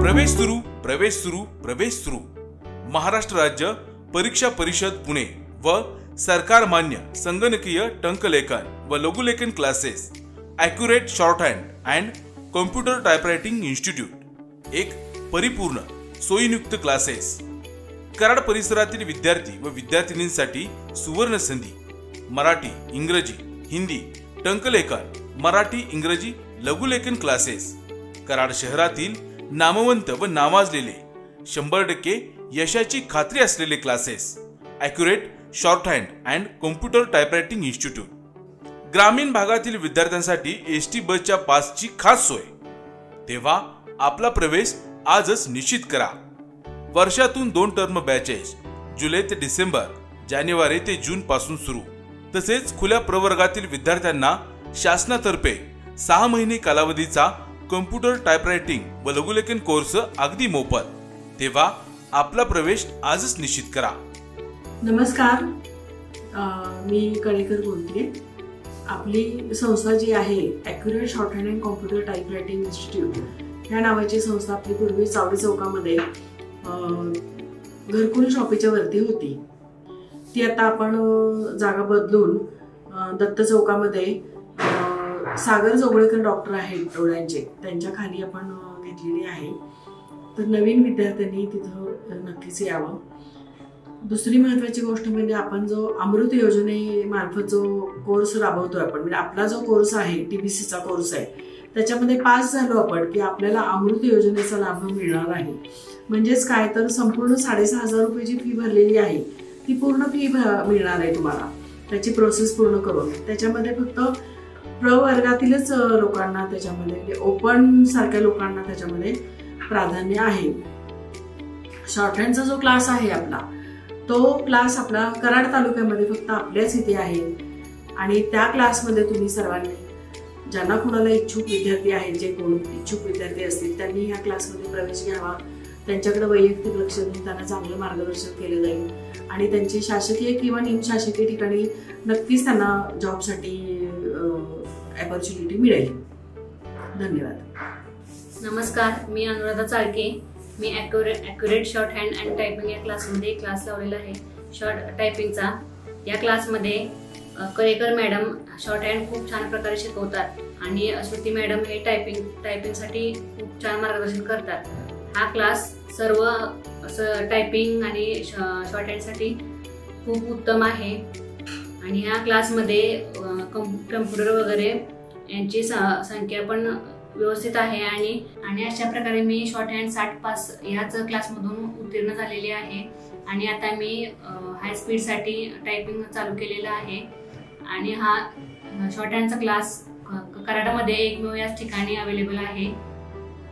प्रवेश सुरू प्रवेश सुरू प्रवेश सुरू। महाराष्ट्र राज्य परीक्षा परिषद पुणे व सरकार मान्य संगणकीय टंकलेखन व लघुलेखन classes, accurate shorthand and computer typewriting institute, एक परिपूर्ण सोयीयुक्त क्लासेस। कराड परिसरातील विद्यार्थी व विद्यार्थिनींसाठी सुवर्ण संधी। मराठी, इंग्रजी, हिंदी, टंकलेखन, मराठी इंग्रजी लघुलेखन क्लासेस। कराड शहरातील नामवंत व नावाजलेले 100% यशाची खात्री असलेले classes, accurate shorthand and computer typewriting institute. ग्रामीण भागातील विद्यार्थ्यांसाठी एसटी बसच्या पासची खास सोय। तेव्हा आपला प्रवेश आजच निश्चित करा। वर्षातून 2 टर्म बॅचेस जुलै ते डिसेंबर, जानेवारी ते जून पासून सुरू। तसेच खुल्या प्रवर्गातील विद्यार्थ्यांना शासनातर्फे 6 महिने कालावधीचा कॉम्प्युटर टायपरायटिंग व लघुलेखन कोर्स अगदी मोफत। तेव्हा आपला प्रवेश आजच निश्चित करा। नमस्कार, मी कळेकर बोलते। आपली संस्था जी आहे accurate shorthand and computer typewriting institute या नावाची संस्था आपली पूर्वी चावडी चौकामध्ये घरकुल शॉपीच्या वरती होती। ती आता आपण जागा बदलून दत्त चौकामध्ये सागर जोगळेकर डॉक्टर आहेत डोळ्यांचे, त्यांच्या खाली आपण घेतलेली आहे। तर नवीन विद्यार्थ्यांनी तिथं नक्कीच यावं। दुसरी महत्त्वाची गोष्ट म्हणजे आपण जो अमृत योजनेमार्फत जो कोर्स राबवतोय आपण, म्हणजे आपला जो कोर्स आहे TBCचा कोर्स आहे, त्याच्यामध्ये पास झालो आपण की आपल्याला अमृत योजनेचा लाभ मिळणार आहे। म्हणजेच काय तर संपूर्ण 6,500 रुपयाची फी भरलेली आहे, ती पूर्ण फी मिळणार आहे तुम्हाला त्याची प्रोसेस पूर्ण करून। त्याच्यामध्ये फक्त प्रवर्गातीलच लोकांना, त्याच्यामध्ये ओपन सारख्या लोकांना त्याच्यामध्ये प्राधान्य आहे। शॉर्ट हँडचा जो क्लास आहे आपला, तो क्लास आपला कराड तालुक्यामध्ये फक्त आपल्याच इथे आहे। आणि त्या क्लासमध्ये तुम्ही सर्वांनी, ज्यांना कुणाला इच्छुक विद्यार्थी आहेत, जे कोण इच्छुक विद्यार्थी असतील त्यांनी या क्लासमध्ये प्रवेश घ्यावा। त्यांच्याकडे वैयक्तिक लक्ष देऊन त्यांना चांगलं मार्गदर्शन केलं जाईल आणि त्यांची शासकीय किंवा निमशासकीय ठिकाणी नक्कीच त्यांना जॉबसाठी अपॉर्च्युनिटी मिळेल। धन्यवाद। नमस्कार, मी अनुराधा चाळके। मी accurate shorthand and typing या क्लासमध्ये क्लास लावलेला आहे शॉर्ट टायपिंगचा। या क्लासमध्ये कळेकर मॅडम शॉर्ट हँड खूप छान प्रकारे शिकवतात आणि श्रुती मॅडम हे टायपिंगसाठी खूप छान मार्गदर्शन करतात। हा क्लास सर्व असं टायपिंग आणि शॉर्ट हँडसाठी खूप उत्तम आहे आणि ह्या क्लासमध्ये कम्प्युटर वगैरे यांची संख्या पण व्यवस्थित आहे आणि अशा प्रकारे मी शॉर्ट हँड 60 पास ह्याच क्लासमधून उत्तीर्ण झालेली आहे आणि आता मी हाय स्पीडसाठी टायपिंग चालू केलेला आहे। आणि हा शॉर्ट हँडचा क्लास कराडामध्ये एकमेव याच ठिकाणी अवेलेबल आहे।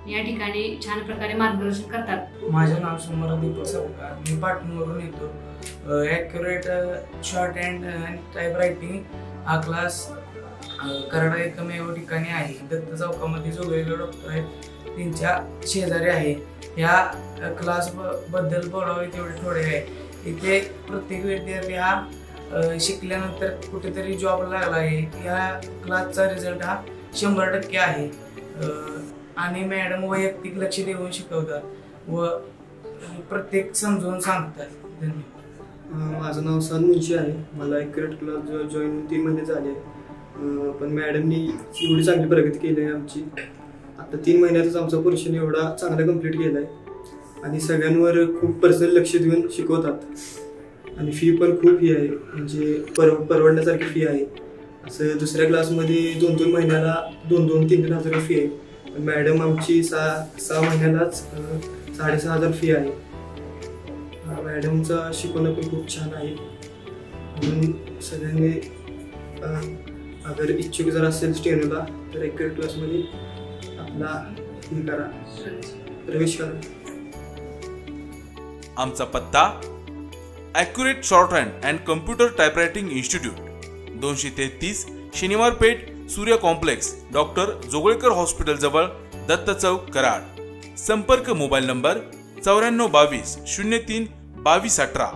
या ठिकाणी छान प्रकारे मार्गदर्शन करतात। माझे नाव समर दीपक चौकार, मी पाटणवरून येतो। Accurate shorthand and typewriting हा क्लास कराड एकमेव ठिकाणी आहे। दत्त चौकामध्ये जोगळेकर डॉक्टर आहेत, त्यांच्या शेजारी आहे। या क्लास बद्दल बोलावे तेवढे थोडे आहे। इथे प्रत्येक विद्यार्थी हा शिकल्यानंतर कुठेतरी जॉब लागला आहे। या क्लासचा रिझल्ट हा 100% आहे आणि मॅडम वैयक्तिक लक्ष देऊन शिकवतात व प्रत्येक समजून सांगतात। धन्यवाद। माझं नाव सनमुंशी आहे। मला ॲक्युरेट क्लास जॉईन 3 महिने झाले, पण मॅडमनी एवढी चांगली प्रगती केली आहे आमची। आता 3 महिन्यातच आमचा पोर्शन एवढा चांगला कंप्लीट केला आहे आणि सगळ्यांवर खूप पर्सनल लक्ष देऊन शिकवतात आणि फी पण खूप ही आहे, म्हणजे परवडण्यासारखी फी आहे। असं दुसऱ्या क्लासमध्ये 2-2 महिन्याला 2-3 हजार फी आहे, पण मॅडम आमची 6 महिन्यालाच 6,500 फी आहे। मॅडमचं शिकवणं पण खूप छान आहे म्हणून सगळ्यांनी अगर इच्छुक जर असेल स्टेनोला तर ॲक्युरेट क्लासमध्ये आपला हे करा, प्रवेश करा। आमचा पत्ता accurate shorthand and computer typewriting institute, 233 शनिवार पेठ, सूर्य कॉम्प्लेक्स, डॉक्टर जोगळेकर हॉस्पिटल जवळ, दत्त चौक, कराड। संपर्क मोबाईल नंबर 94 22 03 22 18।